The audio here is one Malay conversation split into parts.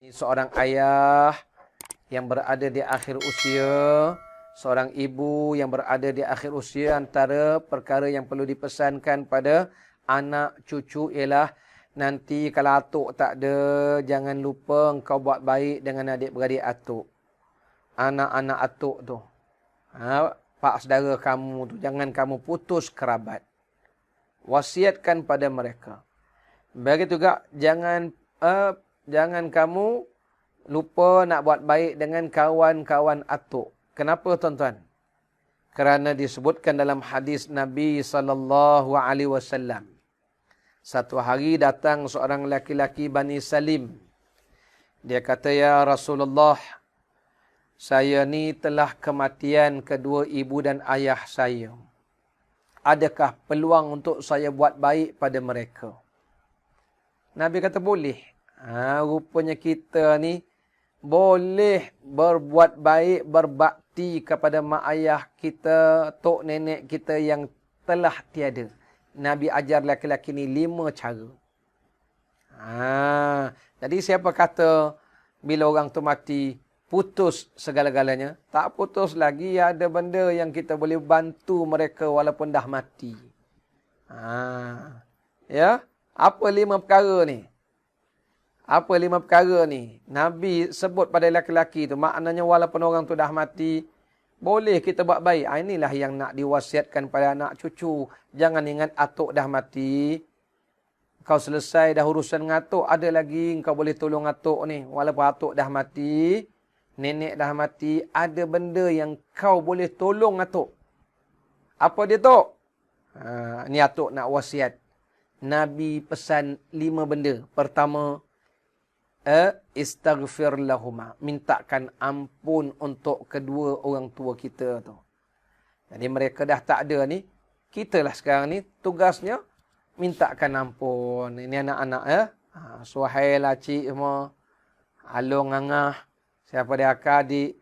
Seorang ayah yang berada di akhir usia, seorang ibu yang berada di akhir usia, antara perkara yang perlu dipesankan pada anak cucu ialah nanti kalau atuk tak ada, jangan lupa engkau buat baik dengan adik-beradik atuk. Anak-anak atuk tu. Pak saudara kamu tu, jangan kamu putus kerabat. Wasiatkan pada mereka. Begitu juga jangan kamu lupa nak buat baik dengan kawan-kawan atuk. Kenapa tuan-tuan? Kerana disebutkan dalam hadis Nabi SAW. Satu hari datang seorang laki-laki Bani Salim. Dia kata, ya Rasulullah, saya ni telah kematian kedua ibu dan ayah saya. Adakah peluang untuk saya buat baik pada mereka? Nabi kata boleh. Rupanya kita ni boleh berbuat baik, berbakti kepada mak ayah kita, tok nenek kita yang telah tiada. Nabi ajar lelaki-lelaki ni 5 cara. Jadi siapa kata bila orang tu mati, putus segala-galanya? Tak putus lagi, ada benda yang kita boleh bantu mereka walaupun dah mati. Ya, apa 5 perkara ni? Apa 5 perkara ni? Nabi sebut pada lelaki-lelaki tu. Maknanya walaupun orang tu dah mati, boleh kita buat baik. Inilah yang nak diwasiatkan pada anak cucu. Jangan ingat atuk dah mati. Kau selesai dah urusan dengan atuk. Ada lagi kau boleh tolong atuk ni. Walaupun atuk dah mati, nenek dah mati, ada benda yang kau boleh tolong atuk. Apa dia tok? Ni atuk nak wasiat. Nabi pesan 5 benda. Pertama, istaghfir lahuma, mintakan ampun untuk kedua orang tua kita tu. Jadi mereka dah tak ada ni, kita lah sekarang ni tugasnya mintakan ampun. Ini anak-anak ya. Suhail, Acik semua, Along, Angah, siapa dia adik,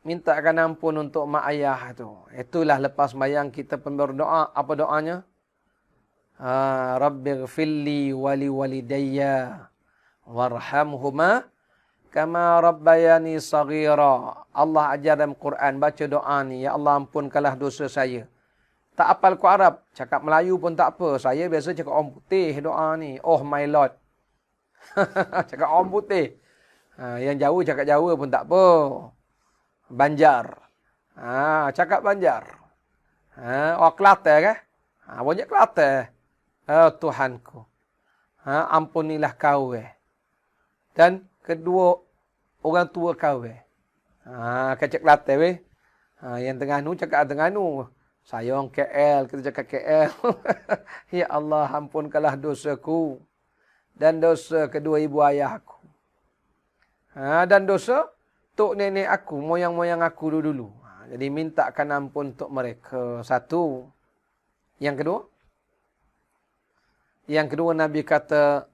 mintakan ampun untuk mak ayah tu. Itulah lepas sembahyang kita pun berdoa. Apa doanya? Rabbighfirli wali walidayya warhamhuma kama rabbayani saghira. Allah ajar dalam Quran, baca doa ni, ya Allah ampunkanlah dosa saya. Tak hafal ku Arab, cakap Melayu pun tak apa. Saya biasa cakap orang putih doa ni. Oh my Lord. Cakap orang putih. Yang jauh cakap Jawa pun tak apa. Banjar. Cakap Banjar. Orang Kelantan kan? Banyak Kelantan. Tuhanku. Ampunilah kau. Dan kedua orang tua kau. Kecek Kelantan weh. Yang Terengganu cakap Terengganu. Saya orang KL, kita cakap KL. Ya Allah, ampunkanlah dosaku dan dosa kedua ibu ayahku. Dan dosa tok nenek aku, moyang-moyang aku dulu-dulu. Jadi mintakan ampun untuk mereka. Satu. Yang kedua Nabi kata,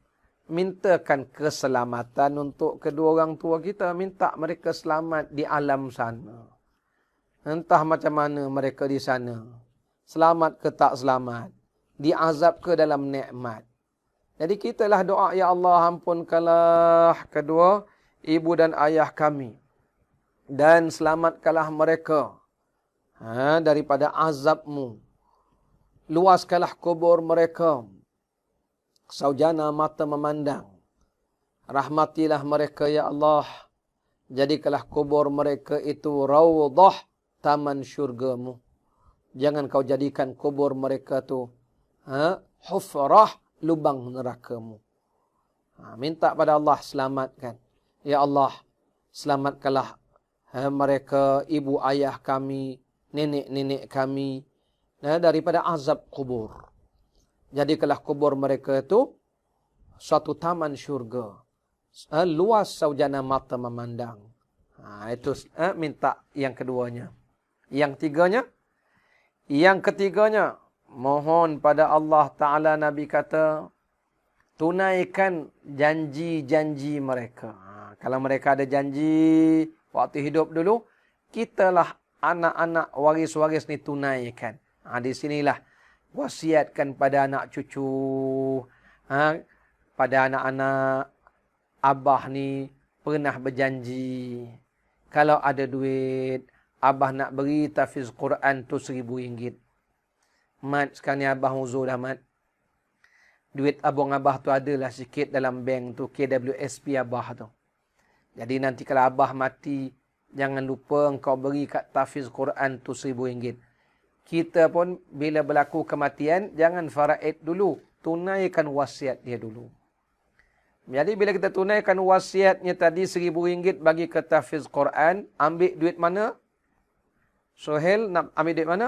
mintakan keselamatan untuk kedua orang tua kita. Minta mereka selamat di alam sana. Entah macam mana mereka di sana. Selamat ke tak selamat. Diazab ke dalam nikmat. Jadi kitalah doa, ya Allah ampunkanlah kedua ibu dan ayah kami. Dan selamatkanlah mereka daripada azabmu. Luaskanlah kubur mereka. Saujana mata memandang. Rahmatilah mereka ya Allah. Jadikanlah kubur mereka itu raudhah, taman syurgamu. Jangan kau jadikan kubur mereka tu hufrah, lubang nerakamu. Minta pada Allah selamatkan. Ya Allah, selamatkanlah mereka, ibu ayah kami, nenek-nenek kami daripada azab kubur. Jadikanlah kubur mereka itu suatu taman syurga. Luas saujana mata memandang. Itu minta yang keduanya. Yang ketiganya, mohon pada Allah Ta'ala, Nabi kata, tunaikan janji-janji mereka. Kalau mereka ada janji waktu hidup dulu, kitalah anak-anak waris-waris ni tunaikan. Di sinilah wasiatkan pada anak cucu, pada anak-anak abah ni, pernah berjanji, kalau ada duit, abah nak beri tahfiz Quran tu RM1,000. Mat, sekarang ni abah uzur dah, Mat. Duit abang abah tu adalah sikit dalam bank tu, KWSP abah tu. Jadi nanti kalau abah mati, jangan lupa engkau beri kat tahfiz Quran tu RM1,000. Kita pun bila berlaku kematian, jangan faraid dulu. Tunaikan wasiat dia dulu. Jadi bila kita tunaikan wasiatnya tadi RM1,000 bagi ke tahfiz Quran, ambil duit mana? Sohail nak ambil duit mana?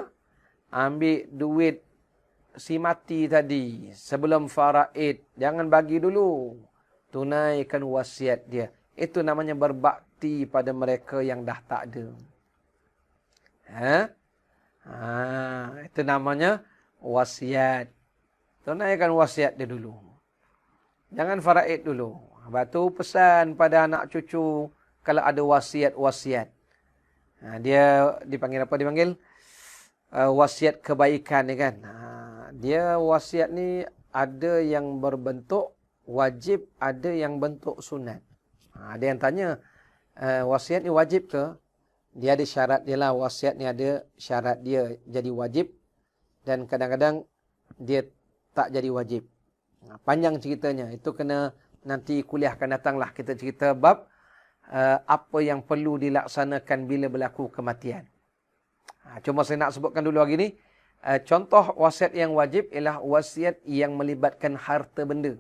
Ambil duit si mati tadi sebelum faraid. Jangan bagi dulu. Tunaikan wasiat dia. Itu namanya berbakti pada mereka yang dah tak ada. Itu namanya wasiat. Tunaikan wasiat dia dulu. Jangan faraid dulu. Lepas tu pesan pada anak cucu kalau ada wasiat-wasiat. Dia dipanggil apa? Dipanggil wasiat kebaikan ni kan. Dia wasiat ni ada yang berbentuk wajib, ada yang bentuk sunat. Ada yang tanya, wasiat ni wajib ke? Dia ada syarat dia lah. Wasiat ni ada syarat dia jadi wajib. Dan kadang-kadang dia tak jadi wajib. Panjang ceritanya. Itu kena nanti kuliah akan datanglah kita cerita bab apa yang perlu dilaksanakan bila berlaku kematian. Cuma saya nak sebutkan dulu hari ni. Contoh wasiat yang wajib ialah wasiat yang melibatkan harta benda.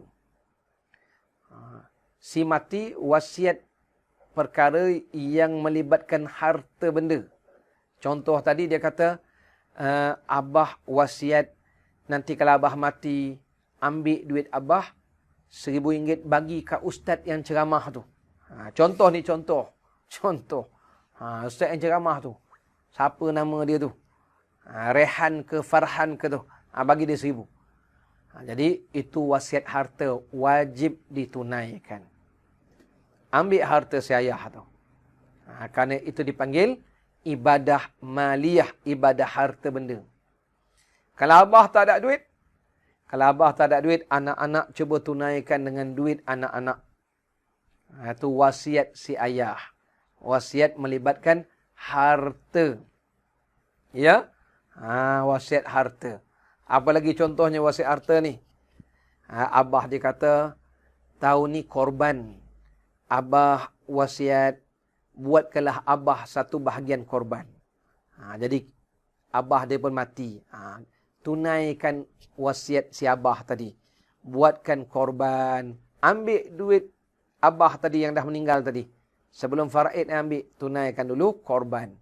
Si mati wasiat perkara yang melibatkan harta benda. Contoh tadi dia kata, abah wasiat nanti kalau abah mati, ambil duit abah RM1,000 bagi kat ustaz yang ceramah tu. Contoh ni contoh. Ustaz yang ceramah tu. Siapa nama dia tu? Rehan ke Farhan ke tu. Bagi dia RM1,000. Jadi itu wasiat harta wajib ditunaikan. Ambil harta si ayah tu. Kerana itu dipanggil ibadah maliyah, ibadah harta benda. Kalau abah tak ada duit, anak-anak cuba tunaikan dengan duit anak-anak. Itu wasiat si ayah. Wasiat melibatkan harta. Ya? Wasiat harta. Apa lagi contohnya wasiat harta ni? Abah dia kata, tahun ni korban. Abah wasiat, buatkanlah abah satu bahagian korban. Jadi, abah dia pun mati. Tunaikan wasiat si abah tadi. Buatkan korban. Ambil duit abah tadi yang dah meninggal tadi. Sebelum faraid ambil, tunaikan dulu korban.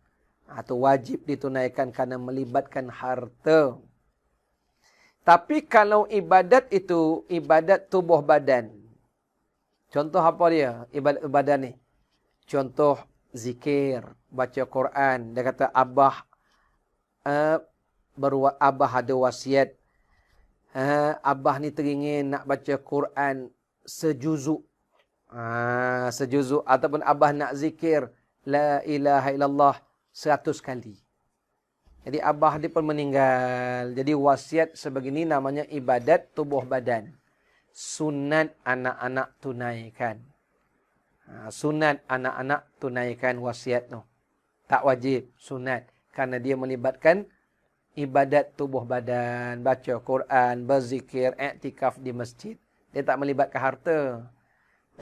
Itu wajib ditunaikan kerana melibatkan harta. Tapi kalau ibadat itu, ibadat tubuh badan. Contoh apa dia? Ibadat badan ni. Contoh zikir, baca Quran. Dia kata abah ada wasiat. Abah ni teringin nak baca Quran sejuzuk. Sejuzuk. Ataupun abah nak zikir la ilaha illallah 100 kali. Jadi abah dia pun meninggal. Jadi wasiat sebegini namanya ibadat tubuh badan. Sunat anak-anak tunaikan. Sunat anak-anak tunaikan wasiat tu. Tak wajib, sunat. Kerana dia melibatkan ibadat tubuh badan, baca Quran, berzikir, iktikaf di masjid. Dia tak melibatkan harta.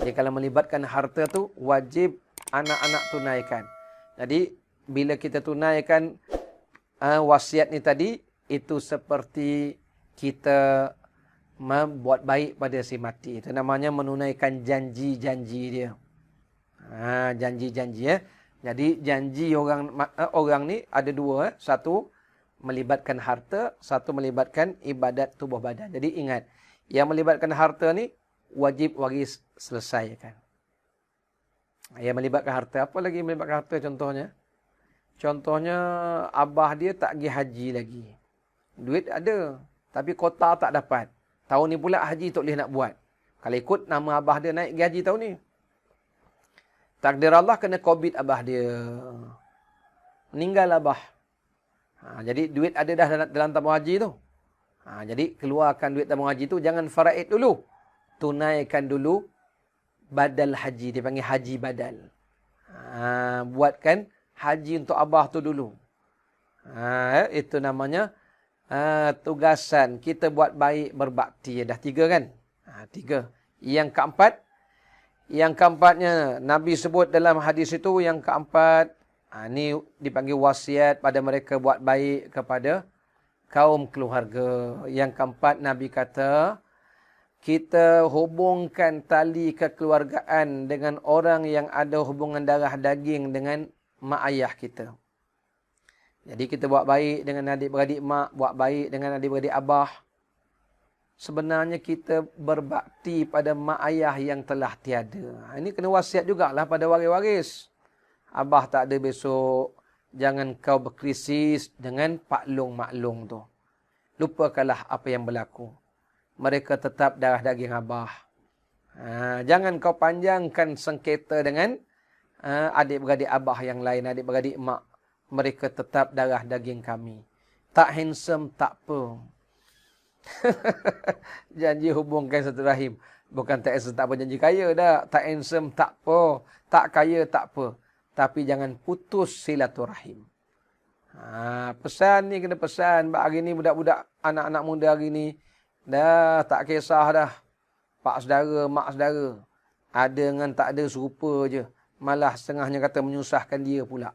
Jadi kalau melibatkan harta tu, wajib anak-anak tunaikan. Jadi bila kita tunaikan wasiat ni tadi, itu seperti kita membuat baik pada si mati. Itu namanya menunaikan janji-janji dia. Janji-janji ya. Jadi janji orang ni ada dua. Satu melibatkan harta, satu melibatkan ibadat tubuh badan. Jadi ingat, yang melibatkan harta ni wajib waris selesaikan. Yang melibatkan harta, apa lagi melibatkan harta contohnya? Contohnya abah dia tak pergi haji lagi. Duit ada, tapi kota tak dapat. Tahun ni pula haji tak boleh nak buat. Kalau ikut nama abah dia naik pergi haji tahun ni. Takdir Allah kena COVID abah dia. Meninggal abah. Jadi duit ada dah dalam tabung haji tu. Jadi keluarkan duit tabung haji tu, jangan faraid dulu. Tunaikan dulu badal haji. Dia panggil haji badal. Buatkan haji untuk abah tu dulu. Itu namanya tugasan. Kita buat baik berbakti. Dah 3 kan? 3. Yang keempatnya, Nabi sebut dalam hadis itu yang keempat, ini dipanggil wasiat pada mereka buat baik kepada kaum keluarga. Yang keempat, Nabi kata, kita hubungkan tali kekeluargaan dengan orang yang ada hubungan darah daging dengan mak ayah kita. Jadi kita buat baik dengan adik-beradik mak, buat baik dengan adik-beradik abah. Sebenarnya kita berbakti pada mak ayah yang telah tiada. Ini kena wasiat jugalah pada waris-waris. Abah tak ada besok, jangan kau berkrisis dengan paklong-maklong tu. Lupakanlah apa yang berlaku. Mereka tetap darah daging abah. Jangan kau panjangkan sengketa dengan adik-beradik abah yang lain, adik-beradik mak. Mereka tetap darah daging kami. Tak handsome, tak apa. Janji hubungkan satu rahim. Bukan tak handsome, tak apa. Janji kaya dah. Tak handsome, tak apa. Tak kaya, tak apa. Tapi jangan putus silaturahim. Pesan ni kena pesan. Hari ni budak-budak, anak-anak muda hari ni, dah tak kisah dah. Pak saudara, mak saudara. Ada dengan tak ada serupa je. Malah setengahnya kata menyusahkan dia pula.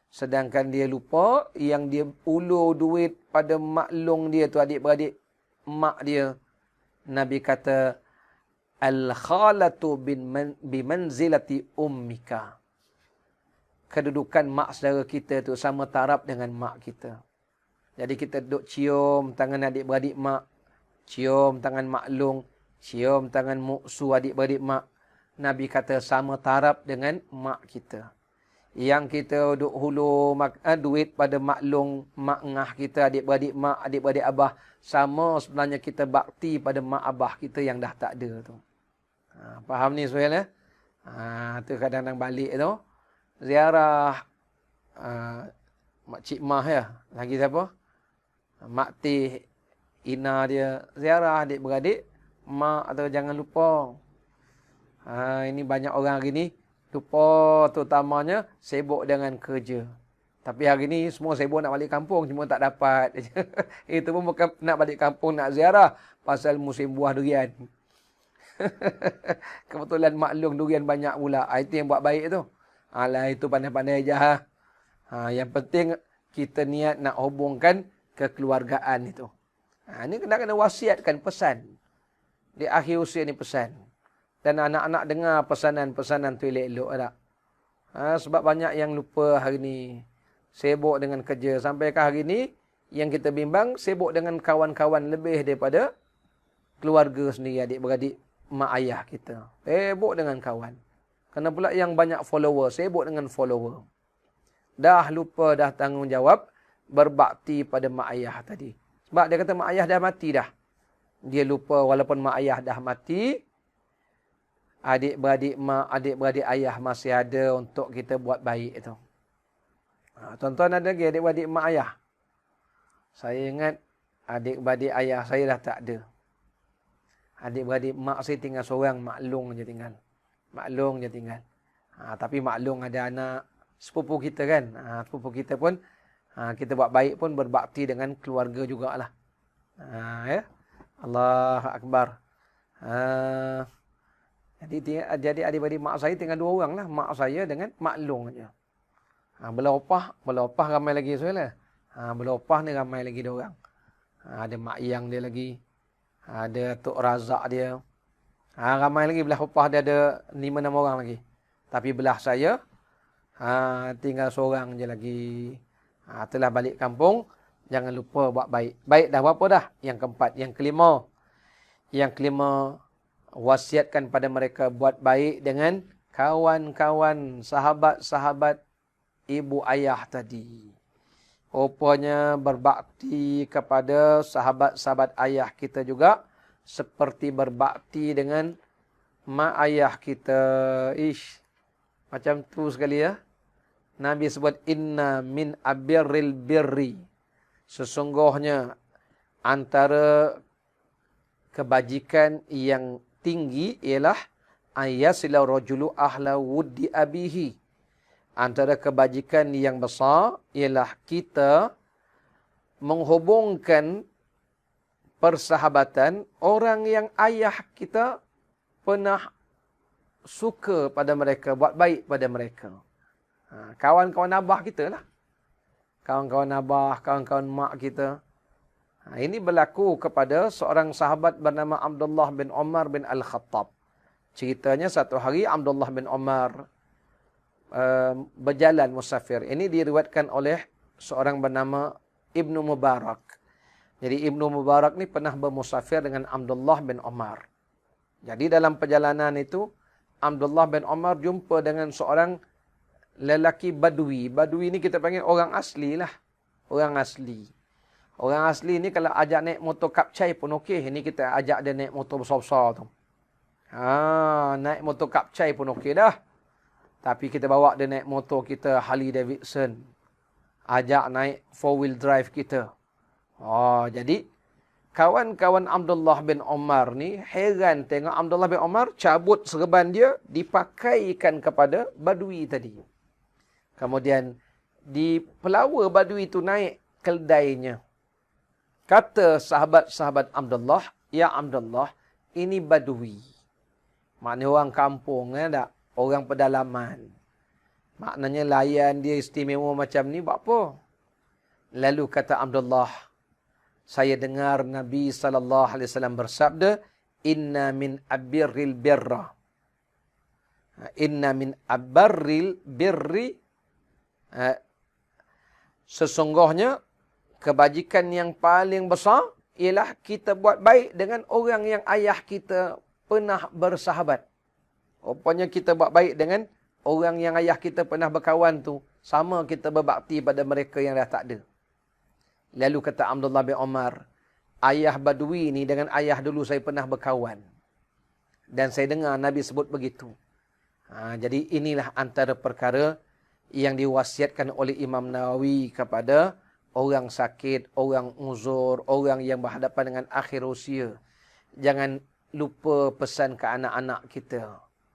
Sedangkan dia lupa yang dia ulur duit pada maklong dia tu, adik-beradik mak dia. Nabi kata, al-khalatu bimanzilati ummika. Kedudukan mak saudara kita tu sama taraf dengan mak kita. Jadi kita duduk cium tangan adik-beradik mak, cium tangan maklong, cium tangan muksu adik-beradik mak. Nabi kata sama taraf dengan mak kita. Yang kita duk hulur duit pada maklong, mak ngah kita, adik-beradik mak, adik-beradik abah. Sama sebenarnya kita bakti pada mak abah kita yang dah tak ada tu. Faham ni Suhail ya? Tu kadang-kadang balik tu. Ziarah Mak Cik Mah ya. Lagi siapa? Mak Teh, Ina dia. Ziarah adik-beradik mak atau jangan lupa. Ini banyak orang hari ni. Lupa terutamanya sibuk dengan kerja. Tapi hari ni semua sibuk nak balik kampung. Cuma tak dapat. Itu pun bukan nak balik kampung, nak ziarah. Pasal musim buah durian. Kebetulan maklum durian banyak pula. Itu yang buat baik tu. Alah itu pandai-pandai je. Yang penting kita niat nak hubungkan kekeluargaan itu. Ini kena wasiatkan pesan. Di akhir usia ni pesan. Dan anak-anak dengar pesanan-pesanan tu elok-elok tak? Sebab banyak yang lupa hari ni. Sibuk dengan kerja. Sampai ke hari ni, yang kita bimbang, sibuk dengan kawan-kawan lebih daripada keluarga sendiri, adik-beradik, mak ayah kita. Sibuk dengan kawan. Kena pula yang banyak follower, sibuk dengan follower. Dah lupa, dah tanggungjawab, berbakti pada mak ayah tadi. Sebab dia kata mak ayah dah mati dah. Dia lupa walaupun mak ayah dah mati, adik-beradik mak, adik-beradik ayah masih ada untuk kita buat baik itu. Tuan-tuan ada lagi adik-beradik mak ayah? Saya ingat adik-beradik ayah saya dah tak ada. Adik-beradik mak saya tinggal seorang, maklong je tinggal. Maklong je tinggal. Tapi maklong ada anak sepupu kita kan. Sepupu kita pun, kita buat baik pun berbakti dengan keluarga jugalah. Ya? Allahu Akbar. Jadi adik-beradik mak saya tinggal 2 orang lah. Mak saya dengan maklong je. Belah opah ramai lagi soalnya. Belah opah ni ramai lagi 2 orang. Ada mak yang dia lagi. Ada Tok Razak dia. Ramai lagi belah opah dia ada 5-6 orang lagi. Tapi belah saya tinggal seorang je lagi. Telah balik kampung. Jangan lupa buat baik. Baik dah berapa dah? Yang keempat. Yang kelima. Wasiatkan pada mereka buat baik dengan kawan-kawan, sahabat-sahabat ibu ayah tadi. Rupanya berbakti kepada sahabat-sahabat ayah kita juga seperti berbakti dengan mak ayah kita. Macam tu sekali ya. Nabi sebut inna min abirril birri. Sesungguhnya antara kebajikan yang tinggi ialah Ayyasila rajulu ahla wuddi abihi. Antara kebajikan yang besar ialah kita menghubungkan persahabatan orang yang ayah kita pernah suka pada mereka, buat baik pada mereka. Kawan-kawan abah kita lah. Kawan-kawan abah, kawan-kawan mak kita. Ini berlaku kepada seorang sahabat bernama Abdullah bin Umar bin Al-Khattab. Ceritanya satu hari Abdullah bin Umar berjalan musafir. Ini diriwayatkan oleh seorang bernama Ibnu Mubarak. Jadi Ibnu Mubarak ni pernah bermusafir dengan Abdullah bin Umar. Jadi dalam perjalanan itu, Abdullah bin Umar jumpa dengan seorang lelaki badui. Badui ni kita panggil orang asli lah. Orang asli. Orang asli ni kalau ajak naik motor kapcai pun okey. Ini kita ajak dia naik motor besar-besar tu. Naik motor kapcai pun okey dah. Tapi kita bawa dia naik motor kita Harley Davidson. Ajak naik 4-wheel drive kita. Jadi kawan-kawan Abdullah bin Umar ni heran tengok Abdullah bin Umar cabut serban dia dipakaikan kepada badui tadi. Kemudian di pelawa badui itu naik keldainya. Kata sahabat-sahabat Abdullah, "Ya Abdullah, ini badui." Maknanya orang kampung tak? Orang pedalaman. Maknanya layan dia istimewa macam ni buat apa? Lalu kata Abdullah, saya dengar Nabi SAW bersabda, "Inna min abirril birra." Inna min abarril birri. Sesungguhnya, kebajikan yang paling besar ialah kita buat baik dengan orang yang ayah kita pernah bersahabat. Rupanya kita buat baik dengan orang yang ayah kita pernah berkawan tu. Sama kita berbakti pada mereka yang dah tak ada. Lalu kata Abdullah bin Umar, ayah badui ni dengan ayah dulu saya pernah berkawan. Dan saya dengar Nabi sebut begitu. Jadi inilah antara perkara yang diwasiatkan oleh Imam Nawawi kepada orang sakit, orang uzur, orang yang berhadapan dengan akhir usia. Jangan lupa pesan ke anak-anak kita.